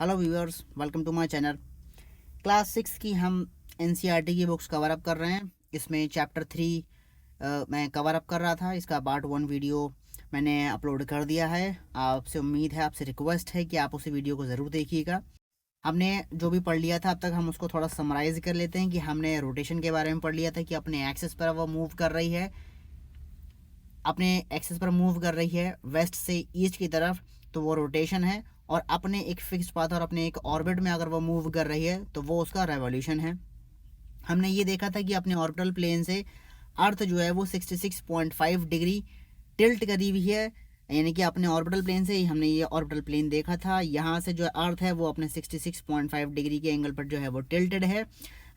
Hello viewers, welcome to my channel. Class 6 की हम NCERT की बुक्स कवर अप कर रहे हैं। इसमें चैप्टर 3 मैं कवर अप कर रहा था। इसका पार्ट 1 वीडियो मैंने अपलोड कर दिया है। आपसे उम्मीद है, आपसे रिक्वेस्ट है कि आप उस वीडियो को ज़रूर देखिएगा। हमने जो भी पढ़ लिया था अब तक, हम उसको थोड़ा समराइज़ कर लेते हैं। कि हमने रोटेशन के बारे में पढ़ लिया था कि अपने एक्सेस पर वो मूव कर रही है, अपने एक्सेस पर मूव कर रही है वेस्ट से ईस्ट की तरफ, तो वो रोटेशन है। और अपने एक फिक्स पाथ और अपने एक ऑर्बिट में अगर वो मूव कर रही है तो वो उसका रेवोल्यूशन है। हमने ये देखा था कि अपने ऑर्बिटल प्लेन से अर्थ जो है वो 66.5 डिग्री टिल्ट करी हुई है। यानी कि अपने ऑर्बिटल प्लेन से ही हमने ये ऑर्बिटल प्लेन देखा था। यहाँ से जो अर्थ है वो अपने 66.5 डिग्री के एंगल पर जो है वो टिल्टेड है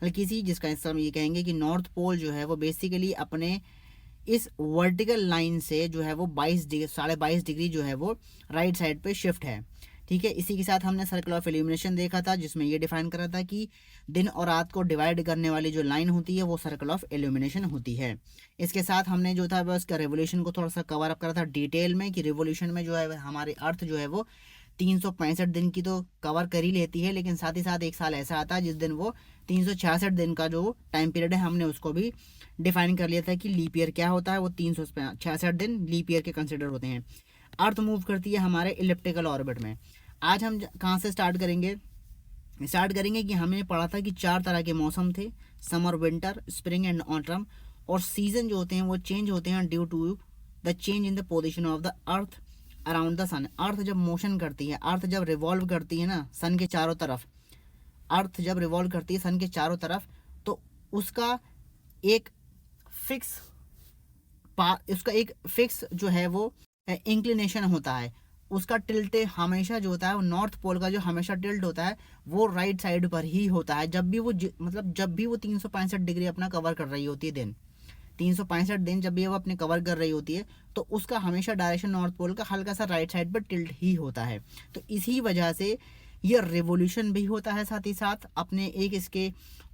हल्की सी, जिसका हिस्सा हम ये कहेंगे कि नॉर्थ पोल जो है वो बेसिकली अपने इस वर्टिकल लाइन से जो है वो 22.5 डिग्री जो है वो राइट साइड पे शिफ्ट है। ठीक है, इसी के साथ हमने सर्कल ऑफ इल्यूमिनेशन देखा था, जिसमें ये डिफाइन करा था कि दिन और रात को डिवाइड करने वाली जो लाइन होती है वो सर्कल ऑफ इल्यूमिनेशन होती है। इसके साथ हमने जो था बस का रेवोल्यूशन को थोड़ा सा कवर अप करा था डिटेल में, कि रेवोल्यूशन में जो है हमारे अर्थ जो है वो 365 दिन की तो कवर कर ही लेती है, लेकिन साथ ही साथ एक साल ऐसा आता है जिस दिन वो 366 दिन का जो टाइम पीरियड है हमने उसको भी डिफाइन कर लिया था कि लीप ईयर क्या होता है। वो 366 दिन लीप ईयर के कंसिडर होते हैं। अर्थ मूव करती है हमारे इलिप्टिकल ऑर्बिट में। आज हम कहाँ से स्टार्ट करेंगे कि हमने पढ़ा था कि 4 तरह के मौसम थे, summer, winter, spring and autumn. और सीजन जो होते हैं वो चेंज होते हैं due to the change in the position of the earth around the sun. Earth जब मोशन करती है, अर्थ जब रिवॉल्व करती है ना सन के चारों तरफ, अर्थ जब रिवॉल्व करती है सन के चारों तरफ, तो उसका एक फिक्स उसका एक फिक्स जो है वो इंक्लिनेशन होता है। उसका टिल्ट हमेशा जो होता है वो नॉर्थ पोल का जो हमेशा टिल्ट होता है वो राइट साइड पर ही होता है। जब भी वो मतलब जब भी वो 365 डिग्री अपना कवर कर रही होती है दिन, 365 दिन जब भी वो अपने कवर कर रही होती है, तो उसका हमेशा डायरेक्शन नॉर्थ पोल का हल्का सा राइट साइड पर टिल्ट ही होता है। तो इसी वजह से ये रिवोल्यूशन भी होता है साथ ही साथ अपने एक इसके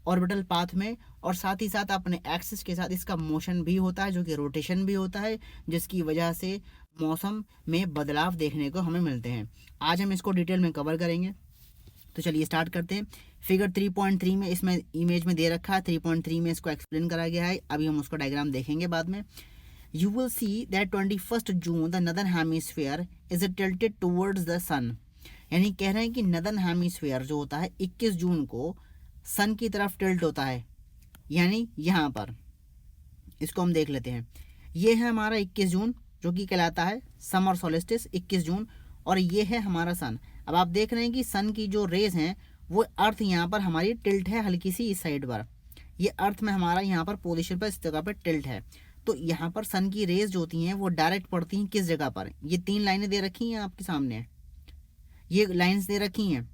ऑर्बिटल पाथ में, और साथ ही साथ अपने एक्सिस के साथ इसका मोशन भी होता है जो कि रोटेशन भी होता है, जिसकी वजह से मौसम में बदलाव देखने को हमें मिलते हैं। आज हम इसको डिटेल में कवर करेंगे, तो चलिए स्टार्ट करते हैं। फिगर 3.3 में इसमें इमेज में दे रखा है, 3.3 में इसको एक्सप्लेन करा गया है। अभी हम उसको डायग्राम देखेंगे बाद में। You will see that 21 June the northern hemisphere is tilted towards the sun. यानी कह रहे हैं कि नदर्न हेमिस्फीयर जो होता है 21 जून को सन की तरफ टिल्ट होता है। यानी यहाँ पर इसको हम देख लेते हैं। ये है हमारा 21 जून जो कि कहलाता है समर सोलिस्टिस 21 जून, और ये है हमारा सन। अब आप देख रहे हैं कि सन की जो रेज हैं वो अर्थ यहाँ पर हमारी टिल्ट है हल्की सी इस साइड पर। ये अर्थ में हमारा यहाँ पर पोजीशन पर इस जगह पर टिल्ट है। तो यहाँ पर सन की रेज जो होती हैं वो डायरेक्ट पड़ती हैं किस जगह पर? ये 3 लाइनें दे रखी हैं आपके सामने, ये लाइंस दे रखी हैं।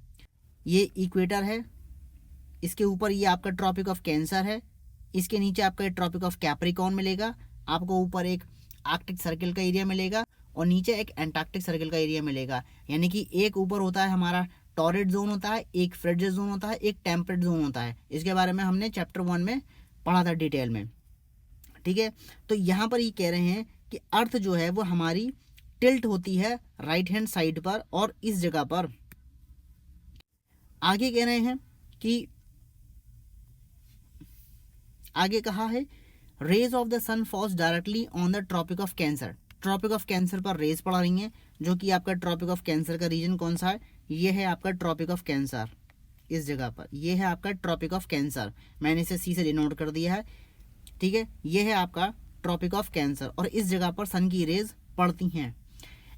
ये इक्वेटर है, इसके ऊपर ये आपका ट्रॉपिक ऑफ कैंसर है, इसके नीचे आपका ट्रॉपिक ऑफ कैप्रिकॉर्न मिलेगा, आपको ऊपर एक आर्कटिक सर्कल का एरिया मिलेगा और नीचे एक एंटार्क्टिक सर्कल का एरिया मिलेगा। यानी कि एक ऊपर होता है हमारा टॉरेट जोन होता है, एक फ्रिजिड जोन होता है, एक टेम्परेट जोन होता है। इसके बारे में हमने चैप्टर 1 में पढ़ा था डिटेल में। ठीक है, तो यहाँ पर ये कह रहे हैं कि अर्थ जो है वो हमारी टिल्ट होती है राइट हैंड साइड पर और इस जगह पर। आगे कह रहे हैं कि आगे कहा है rays of the sun falls directly on the tropic of cancer. Tropic of cancer पर रेज पड़ रही हैं, जो कि आपका ट्रॉपिक ऑफ कैंसर का रीजन कौन सा है? ये है आपका ट्रॉपिक ऑफ कैंसर। इस जगह पर ये है आपका ट्रॉपिक ऑफ कैंसर, मैंने इसे सी से डिनोट कर दिया है। ठीक है, ये है आपका ट्रॉपिक ऑफ कैंसर और इस जगह पर सन की रेज पड़ती हैं।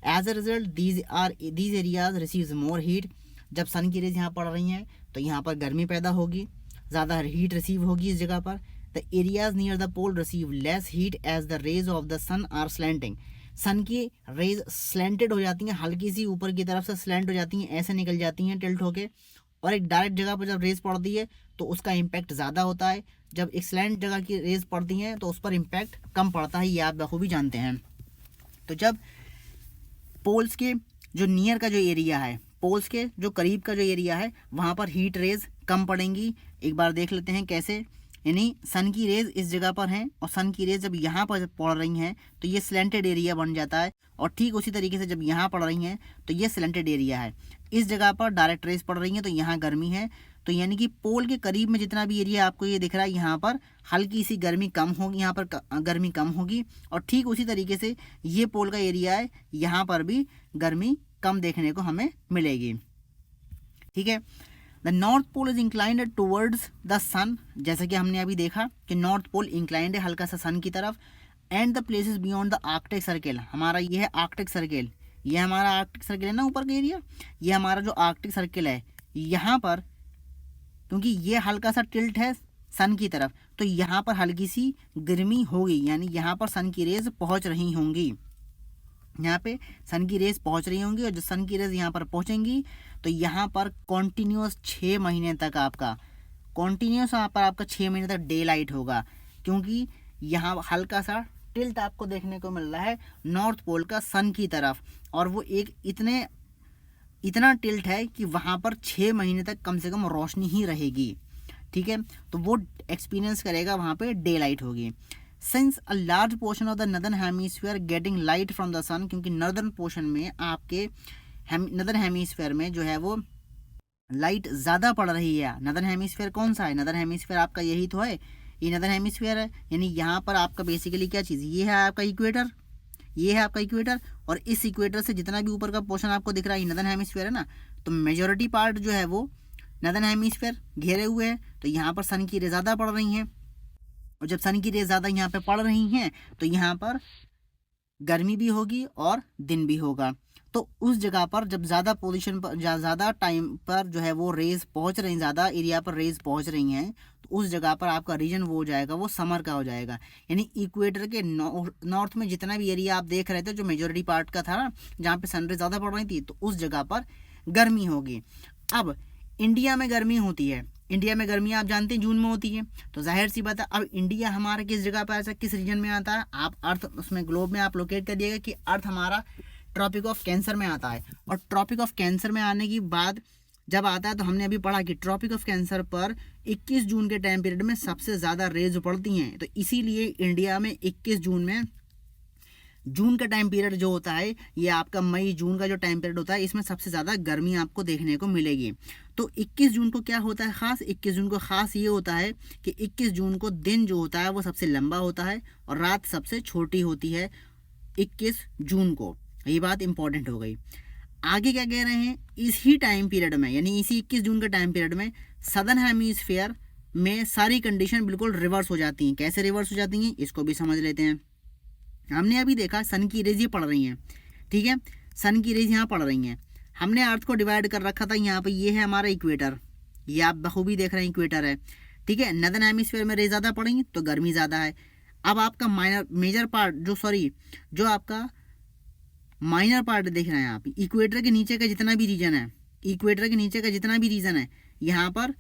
As a result these areas receives more heat. जब सन की रेज यहाँ पड़ रही हैं तो यहाँ पर गर्मी पैदा होगी, ज़्यादा हीट रिसीव होगी इस जगह पर। The areas near the pole receive less heat as the rays of the sun are slanting. Sun की रेज स्लैंटेड हो जाती हैं, हल्की सी ऊपर की तरफ से स्लैंट हो जाती हैं, ऐसे निकल जाती हैं टिल्ट होके। और एक डायरेक्ट जगह पर जब रेज पड़ती है तो उसका इम्पैक्ट ज़्यादा होता है। जब एक स्लैंट जगह की रेज पड़ती हैं तो उस पर इम्पैक्ट कम पड़ता है, ये आप बखूबी जानते हैं। तो जब पोल्स के जो नियर का जो एरिया है, पोल्स के जो करीब का जो एरिया है, वहाँ पर हीट रेज कम पड़ेंगी। एक बार देख लेते हैं कैसे। यानी सन की रेज इस जगह पर हैं और सन की रेज जब यहाँ पर पड़ रही हैं तो ये स्लेंटेड एरिया बन जाता है, और ठीक उसी तरीके से जब यहाँ पड़ रही हैं तो ये स्लेंटेड एरिया है। इस जगह पर डायरेक्ट रेज पड़ रही हैं तो यहाँ गर्मी है, तो यानी कि पोल के करीब में जितना भी एरिया आपको ये दिख रहा है यहाँ पर हल्की सी गर्मी कम होगी, यहाँ पर गर्मी कम होगी, और ठीक उसी तरीके से ये पोल का एरिया है, यहाँ पर भी गर्मी कम देखने को हमें मिलेगी। ठीक है, the north pole is inclined towards the sun, जैसा कि हमने अभी देखा कि नॉर्थ पोल इंक्लाइंड है हल्का सा सन की तरफ। And the places beyond the Arctic circle, हमारा ये है आर्कटिक सर्किल, ये हमारा आर्कटिक सर्किल है ना ऊपर का एरिया, ये हमारा जो आर्कटिक सर्किल है, यहाँ पर क्योंकि ये हल्का सा टिल्ट है सन की तरफ तो यहाँ पर हल्की सी गर्मी होगी, यानी यहाँ पर सन की रेज पहुँच रही होंगी, यहाँ पे सन की रेज पहुँच रही होंगी, और जो सन की रेज यहाँ पर पहुँचेंगी तो यहाँ पर कॉन्टीन्यूस 6 महीने तक आपका कॉन्टीन्यूस यहाँ पर आपका 6 महीने तक डे लाइट होगा, क्योंकि यहाँ हल्का सा टिल्ट आपको देखने को मिल रहा है नॉर्थ पोल का सन की तरफ, और वो एक इतना टिल्ट है कि वहाँ पर 6 महीने तक कम से कम रोशनी ही रहेगी। ठीक है, तो वो एक्सपीरियंस करेगा, वहाँ पे डे लाइट होगी। Since a large portion of the northern hemisphere getting light from the sun, क्योंकि नॉर्दर्न पोर्शन में आपके नदर्न हेमीस्फीयर में जो है वो लाइट ज़्यादा पड़ रही है। नदर्न हेमीस्फीयर कौन सा है? नदर्न हेमीस्फीयर आपका यही तो है, ये नदर्न हेमीस्फीयर है, यानी यहाँ पर आपका बेसिकली क्या चीज़, ये है आपका इक्वेटर, ये है आपका इक्वेटर, और इस इक्वेटर से जितना भी ऊपर का पोर्शन आपको दिख रहा है नदर्न हेमीस्फीयर है ना, तो मेजॉरिटी पार्ट जो है वो नदर्न हेमीस्फीयर घेरे हुए है, तो यहाँ पर सन की रेज ज़्यादा पड़ रही हैं, और जब सन की रेज ज़्यादा यहाँ पे पड़ रही हैं तो यहाँ पर गर्मी भी होगी और दिन भी होगा। तो उस जगह पर जब ज़्यादा पोजीशन पर ज़्यादा टाइम पर जो है वो रेज पहुँच रही, ज़्यादा एरिया पर रेज पहुँच रही हैं, तो उस जगह पर आपका रीजन वो हो जाएगा, वो समर का हो जाएगा। यानी इक्वेटर के नॉर्थ में जितना भी एरिया आप देख रहे थे जो मेजॉरिटी पार्ट का था ना, जहाँ पे सन रेज ज़्यादा पड़ रही थी, तो उस जगह पर गर्मी होगी। अब इंडिया में गर्मी होती है, इंडिया में गर्मी आप जानते हैं जून में होती है, तो जाहिर सी बात है अब इंडिया हमारा किस जगह पर ऐसा किस रीजन में आता है, आप अर्थ उसमें ग्लोब में आप लोकेट कर दिएगा कि अर्थ हमारा ट्रॉपिक ऑफ कैंसर में आता है, और ट्रॉपिक ऑफ कैंसर में आने के बाद जब आता है तो हमने अभी पढ़ा कि ट्रॉपिक ऑफ कैंसर पर 21 जून के टाइम पीरियड में सबसे ज़्यादा रेज पड़ती हैं, तो इसीलिए इंडिया में 21 जून में जून का टाइम पीरियड जो होता है, ये आपका मई जून का जो टाइम पीरियड होता है, इसमें सबसे ज़्यादा गर्मी आपको देखने को मिलेगी। तो 21 जून को क्या होता है ख़ास, 21 जून को ख़ास ये होता है कि 21 जून को दिन जो होता है वो सबसे लंबा होता है और रात सबसे छोटी होती है 21 जून को। ये बात इंपॉर्टेंट हो गई। आगे क्या कह रहे हैं, इसी टाइम पीरियड में यानी इसी 21 जून के टाइम पीरियड में सदर्न हेमीस्फीयर में सारी कंडीशन बिल्कुल रिवर्स हो जाती हैं। कैसे रिवर्स हो जाती हैं इसको भी समझ लेते हैं। हमने अभी देखा सन की रेज ये पड़ रही हैं, ठीक है, सन की रेज यहाँ पड़ रही हैं, हमने अर्थ को डिवाइड कर रखा था यहाँ पे, ये है हमारा इक्वेटर, ये आप बखूबी देख रहे हैं इक्वेटर है, ठीक है। नदर्न हेमिस्फीयर में रेज ज़्यादा पड़ेंगी तो गर्मी ज़्यादा है। अब आपका मेजर पार्ट जो आपका माइनर पार्ट देख रहे हैं आप, इक्वेटर के नीचे का जितना भी रीजन है, इक्वेटर के नीचे का जितना भी रीजन है, यहाँ पर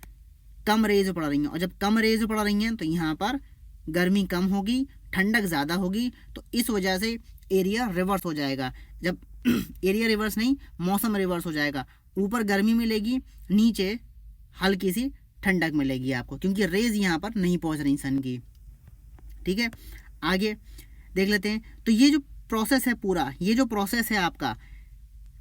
कम रेज पड़ रही हैं, और जब कम रेज पड़ रही हैं तो यहाँ पर गर्मी कम होगी, ठंडक ज़्यादा होगी, तो इस वजह से एरिया रिवर्स हो जाएगा। जब एरिया रिवर्स नहीं, मौसम रिवर्स हो जाएगा, ऊपर गर्मी मिलेगी, नीचे हल्की सी ठंडक मिलेगी आपको, क्योंकि रेज यहाँ पर नहीं पहुँच रही सन की। ठीक है, आगे देख लेते हैं। तो ये जो प्रोसेस है पूरा, ये जो प्रोसेस है आपका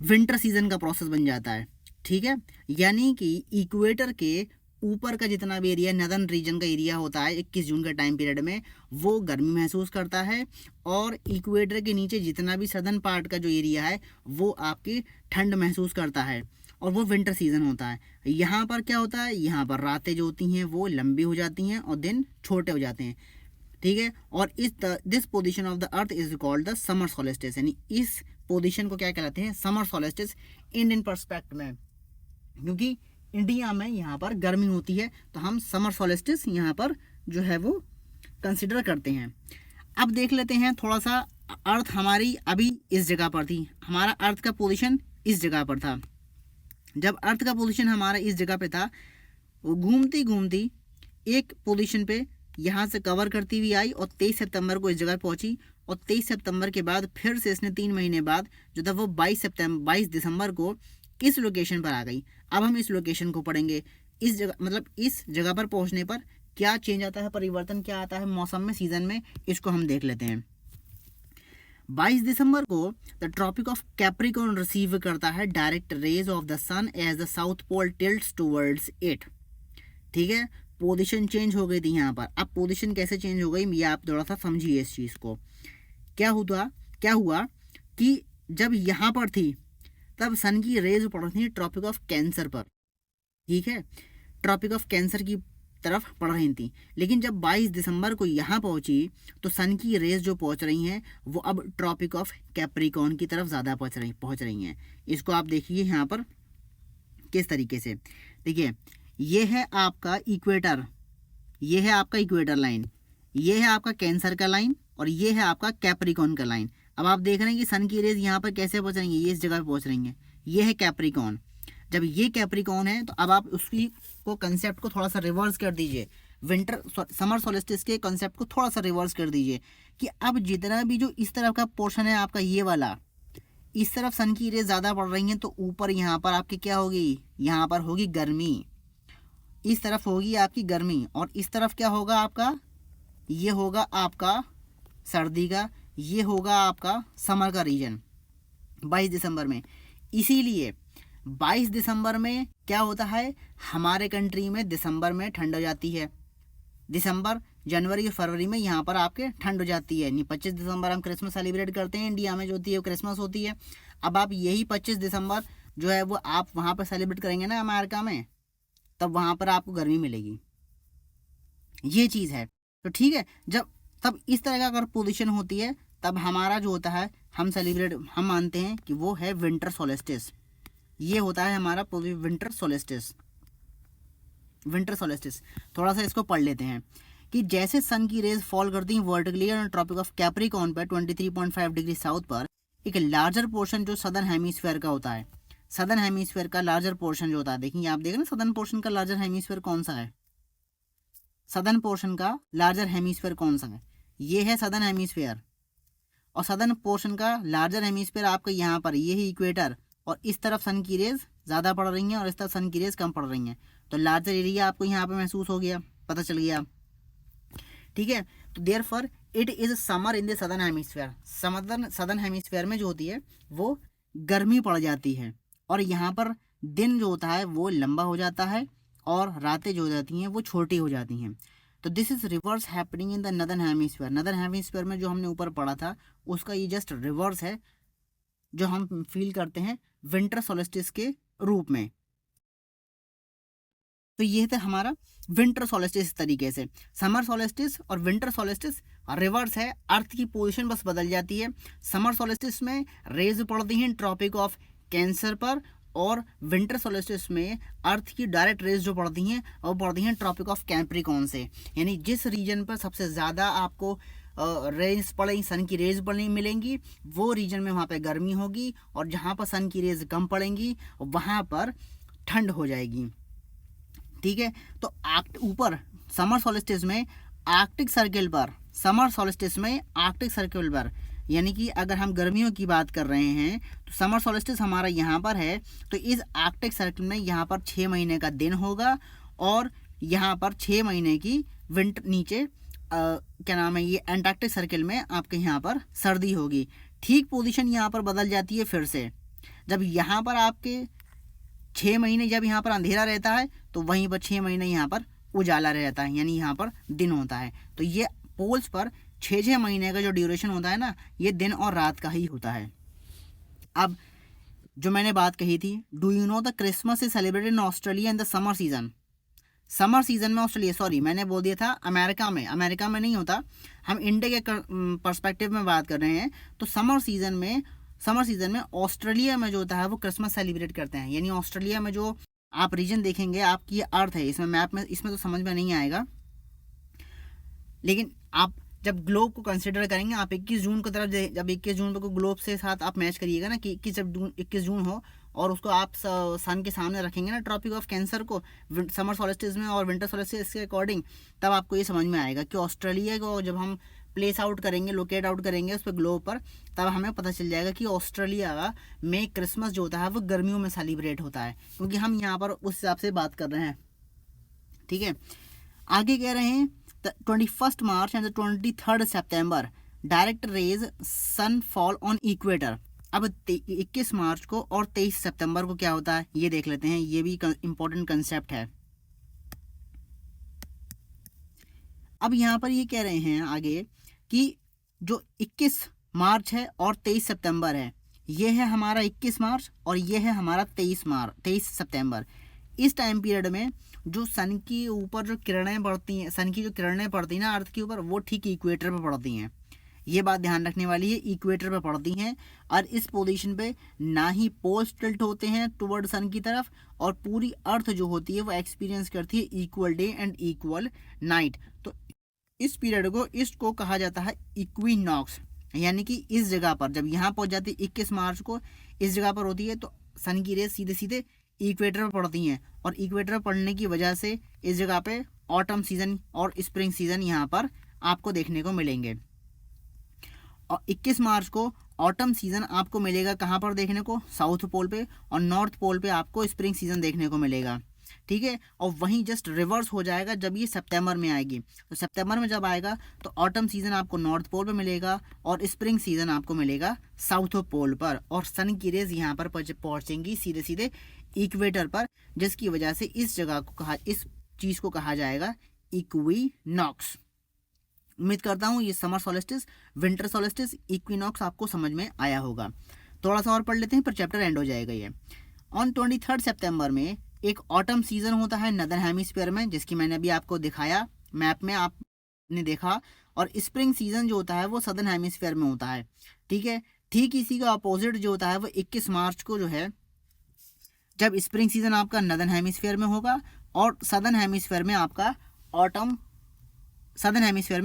विंटर सीजन का प्रोसेस बन जाता है। ठीक है, यानी कि इक्वेटर के ऊपर का जितना भी एरिया नदर्न रीजन का एरिया होता है 21 जून के टाइम पीरियड में, वो गर्मी महसूस करता है, और इक्वेटर के नीचे जितना भी सदर्न पार्ट का जो एरिया है वो आपकी ठंड महसूस करता है, और वो विंटर सीजन होता है। यहाँ पर क्या होता है, यहाँ पर रातें जो होती हैं वो लंबी हो जाती हैं और दिन छोटे हो जाते हैं। ठीक है, और this position of the earth is called the summer solstice, यानी इस पोजीशन को क्या कहलाते हैं, समर सोलिस्टिस इंडियन पर्सपेक्ट में, क्योंकि इंडिया में यहाँ पर गर्मी होती है तो हम समर सोलिस्टिस यहाँ पर जो है वो कंसिडर करते हैं। अब देख लेते हैं थोड़ा सा, अर्थ हमारी अभी इस जगह पर थी, हमारा अर्थ का पोजीशन इस जगह पर था। जब अर्थ का पोजीशन हमारा इस जगह पे था, वो घूमती घूमती एक पोजीशन पे यहाँ से कवर करती हुई आई और 23 सितंबर को इस जगह पहुँची, और 23 सितंबर के बाद फिर से इसने 3 महीने बाद जो था वो 22 दिसंबर को इस लोकेशन पर आ गई। अब हम इस लोकेशन को पढ़ेंगे, इस जगह मतलब इस जगह पर पहुंचने पर क्या चेंज आता है, परिवर्तन क्या आता है मौसम में, सीजन में, इसको हम देख लेते हैं। 22 दिसंबर को the tropic of capricorn receive करता है direct rays of the sun as the south pole tilts towards it. ठीक है, पोजीशन चेंज हो गई थी यहाँ पर। अब पोजीशन कैसे चेंज हो गई ये आप थोड़ा सा समझिए इस चीज़ को। क्या हुआ कि जब यहाँ पर थी तब सन की रेज पड़ रही थी ट्रॉपिक ऑफ कैंसर पर। ठीक है, ट्रॉपिक ऑफ कैंसर की तरफ पड़ रही थी, लेकिन जब 22 दिसंबर को यहाँ पहुँची तो सन की रेज जो पहुँच रही हैं वो अब ट्रॉपिक ऑफ कैप्रिकॉर्न की तरफ ज़्यादा पहुँच रही हैं। इसको आप देखिए यहाँ पर किस तरीके से। देखिए, ये है आपका इक्वेटर, ये है आपका इक्वेटर लाइन, ये है आपका कैंसर का लाइन और ये है आपका कैप्रिकॉर्न का लाइन। अब आप देख रहे हैं कि सन की रेज यहाँ पर कैसे पहुँच रही हैं, ये इस जगह पर पहुँच रही हैं। ये है कैप्रिकॉर्न। जब ये कैप्रिकॉर्न है तो अब आप उसकी को कंसेप्ट को थोड़ा सा रिवर्स कर दीजिए, समर सोलिस्टिस के कंसेप्ट को थोड़ा सा रिवर्स कर दीजिए कि अब जितना भी जो इस तरफ का पोर्शन है आपका ये वाला, इस तरफ सन की रेज ज़्यादा पड़ रही हैं तो ऊपर यहाँ पर आपकी क्या होगी, यहाँ पर होगी गर्मी, इस तरफ होगी आपकी गर्मी, और इस तरफ क्या होगा आपका, ये होगा आपका सर्दी का, ये होगा आपका समर का रीजन 22 दिसंबर में। इसीलिए 22 दिसंबर में क्या होता है, हमारे कंट्री में दिसंबर में ठंड हो जाती है। दिसंबर, जनवरी और फरवरी में यहाँ पर आपके ठंड हो जाती है। नहीं, 25 दिसंबर हम क्रिसमस सेलिब्रेट करते हैं, इंडिया में जो होती है वो क्रिसमस होती है। अब आप यही 25 दिसंबर जो है वो आप वहाँ पर सेलिब्रेट करेंगे ना अमेरिका में, तब वहाँ पर आपको गर्मी मिलेगी। ये चीज़ है। तो ठीक है, तब इस तरह का अगर पोजीशन होती है तब हमारा जो होता है हम मानते हैं कि वो है विंटर सोलिस्टिस। ये होता है हमारा विंटर सोलिस्टिस। थोड़ा सा इसको पढ़ लेते हैं कि जैसे सन की रेज फॉल करती हैं vertically on tropic of capricorn पर 23.5 डिग्री साउथ पर, एक लार्जर पोर्शन जो सदर्न हेमीस्फीयर का होता है, सदर्न हेमीस्फीयर का लार्जर पोर्शन जो होता है, देखिए आप देख रहे हैं सदर्न पोर्शन का लार्जर हेमीस्फीयर कौन सा है, सदर्न पोर्शन का लार्जर हेमीस्फीयर कौन सा है, ये है सदर्न हेमीस्फीयर। और सदर्न पोर्शन का लार्जर हेमीस्फीयर आपका यहाँ पर ये है इक्वेटर, और इस तरफ सन की रेज ज़्यादा पड़ रही हैं और इस तरफ सन की रेज कम पड़ रही हैं, तो लार्जर एरिया आपको यहाँ पे महसूस हो गया, पता चल गया। ठीक है, तो therefore it is summer in the southern hemisphere. Southern hemisphere में जो होती है वो गर्मी पड़ जाती है, और यहाँ पर दिन जो होता है वो लंबा हो जाता है और रातें जो हो जाती हैं वो छोटी हो जाती हैं। तो this is reverse happening in the northern hemisphere. Northern hemisphere में जो हमने ऊपर पढ़ा था उसका ये जस्ट रिवर्स है जो हम फील करते हैं विंटर सोलिस्टिस के रूप में। तो ये था हमारा विंटर सोलिस्टिस तरीके से। समर सोलिस्टिस और विंटर सोलिस्टिस रिवर्स है, अर्थ की पोजीशन बस बदल जाती है। समर सोलिस्टिस में रेज पड़ती हैं ट्रॉपिक ऑफ कैंसर पर, और विंटर सोलिस्टिस में अर्थ की डायरेक्ट रेज जो पड़ती हैं वो पड़ती हैं ट्रॉपिक ऑफ कैप्रिकॉर्न से। यानी जिस रीजन पर सबसे ज़्यादा आपको रेज पड़ेगी, सन की रेज पड़ेगी मिलेंगी, वो रीजन में वहाँ पे गर्मी होगी, और जहाँ पर सन की रेज कम पड़ेंगी वहाँ पर ठंड हो जाएगी। ठीक है, तो ऊपर समर सोलिस्टिस में आर्कटिक सर्किल पर, समर सोलिस्टिस में आर्कटिक सर्किल पर, यानी कि अगर हम गर्मियों की बात कर रहे हैं तो समर सोलिस्टिस हमारा यहाँ पर है, तो इस आर्कटिक सर्किल में यहाँ पर 6 महीने का दिन होगा, और यहाँ पर 6 महीने की विंटर नीचे क्या नाम है ये एंटार्क्टिक सर्किल में आपके यहाँ पर सर्दी होगी। ठीक पोजीशन यहाँ पर बदल जाती है फिर से, जब यहाँ पर आपके 6 महीने जब यहाँ पर अंधेरा रहता है तो वहीं पर 6 महीने यहाँ पर उजाला रहता है, यानी यहाँ पर दिन होता है। तो ये पोल्स पर 6 महीने का जो ड्यूरेशन होता है ना, ये दिन और रात का ही होता है। अब जो मैंने बात कही थी, do you know the Christmas is celebrated in Australia in the summer season. Summer season में ऑस्ट्रेलिया, सॉरी मैंने बोल दिया था अमेरिका में नहीं होता, हम इंडिया के पर्सपेक्टिव में बात कर रहे हैं। तो समर सीजन में ऑस्ट्रेलिया में जो होता है वो क्रिसमस सेलिब्रेट करते हैं। यानी ऑस्ट्रेलिया में जो आप रीजन देखेंगे, आपकी अर्थ है इसमें मैप में, इसमें तो समझ में नहीं आएगा, लेकिन आप जब ग्लोब को कंसिडर करेंगे, आप 21 जून की तरफ जब 21 जून को ग्लोब से साथ आप मैच करिएगा ना कि 21 जून हो, और उसको आप सन के सामने रखेंगे ना ट्रॉपिक ऑफ कैंसर को समर सोलिस्टिस में और विंटर सोलिस्टिस के अकॉर्डिंग, तब आपको ये समझ में आएगा कि ऑस्ट्रेलिया को जब हम प्लेस आउट करेंगे, लोकेट आउट करेंगे उस पर ग्लोब पर, तब हमें पता चल जाएगा कि ऑस्ट्रेलिया में क्रिसमस जो होता है वो गर्मियों में सेलिब्रेट होता है, क्योंकि हम यहाँ पर उस हिसाब से बात कर रहे हैं। ठीक है, आगे कह रहे हैं 21 March and 23 September direct rays sun fall on equator. अब 21 मार्च को और 23 सितंबर को क्या होता है ये देख लेते हैं, ये भी इंपॉर्टेंट कंसेप्ट है। अब यहाँ पर ये कह रहे हैं आगे कि जो 21 मार्च है और 23 सितंबर है, ये है हमारा 21 मार्च और ये है हमारा 23 सितंबर। इस टाइम पीरियड में जो सन के ऊपर जो किरणें पड़ती हैं, सन की जो किरणें पड़ती हैं ना अर्थ के ऊपर, वो ठीक इक्वेटर पर पड़ती हैं। ये बात ध्यान रखने वाली है, इक्वेटर पे पड़ती हैं और इस पोजीशन पे ना ही पोल्स टिल्ट होते हैं टुवर्ड सन की तरफ, और पूरी अर्थ जो होती है वो एक्सपीरियंस करती है equal day and equal night. तो इस पीरियड को इसको कहा जाता है इक्विनॉक्स, यानी कि इस जगह पर जब यहाँ पहुँच जाती है 21 मार्च को, इस जगह पर होती है तो सन की रेस सीधे सीधे इक्वेटर पर पड़ती हैं, और इक्वेटर पर पड़ने की वजह से इस जगह पे ऑटम सीजन और स्प्रिंग सीजन यहाँ पर आपको देखने को मिलेंगे। और 21 मार्च को ऑटम सीजन आपको मिलेगा कहाँ पर देखने को, साउथ पोल पे, और नॉर्थ पोल पे आपको स्प्रिंग सीजन देखने को मिलेगा। ठीक है, और वहीं जस्ट रिवर्स हो जाएगा जब ये सितंबर में आएगी। तो सितंबर में जब आएगा तो ऑटम सीजन आपको नॉर्थ पोल पे मिलेगा और स्प्रिंग सीजन आपको मिलेगा साउथ पोल पर, और सन की रेज यहाँ पर पहुँचेंगी सीधे सीधे इक्वेटर पर, जिसकी वजह से इस जगह को इस चीज़ को कहा जाएगा इक्विनॉक्स। उम्मीद करता हूँ ये summer solstice, winter solstice, equinox आपको समझ में आया होगा। थोड़ा सा और पढ़ लेते हैं फिर चैप्टर एंड हो जाएगा ये। ऑन 23 सितंबर में एक ऑटम सीजन होता है नदर्न हेमिस्फीयर में, जिसकी मैंने अभी आपको दिखाया मैप में, आपने देखा, और स्प्रिंग सीजन जो होता है वो सदर्न हेमिस्फीयर में होता है। ठीक है, ठीक इसी का अपोजिट जो होता है वो 21 मार्च को जो है, जब स्प्रिंग सीजन आपका नदर्न हेमिस्फीयर में होगा और सदर्न हेमिस्फीयर में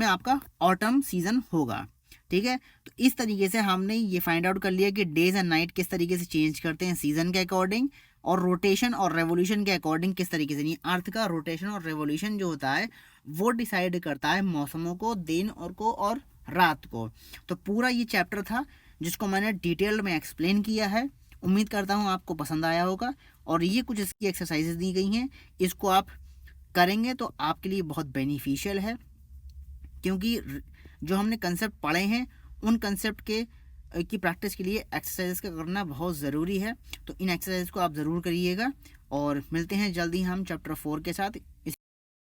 आपका ऑटम सीजन होगा। ठीक है, तो इस तरीके से हमने ये फाइंड आउट कर लिया कि डेज एंड नाइट किस तरीके से चेंज करते हैं सीजन के अकॉर्डिंग, और रोटेशन और रेवोल्यूशन के अकॉर्डिंग किस तरीके से, नहीं अर्थ का रोटेशन और रेवोल्यूशन जो होता है वो डिसाइड करता है मौसमों को, दिन और रात को। तो पूरा ये चैप्टर था जिसको मैंने डिटेल में एक्सप्लेन किया है। उम्मीद करता हूँ आपको पसंद आया होगा, और ये कुछ इसकी एक्सरसाइजेज दी गई हैं, इसको आप करेंगे तो आपके लिए बहुत बेनिफिशियल है, क्योंकि जो हमने कंसेप्ट पढ़े हैं उन कंसेप्ट की प्रैक्टिस के लिए एक्सरसाइज का करना बहुत ज़रूरी है। तो इन एक्सरसाइज को आप ज़रूर करिएगा, और मिलते हैं जल्दी हम चैप्टर 4 के साथ।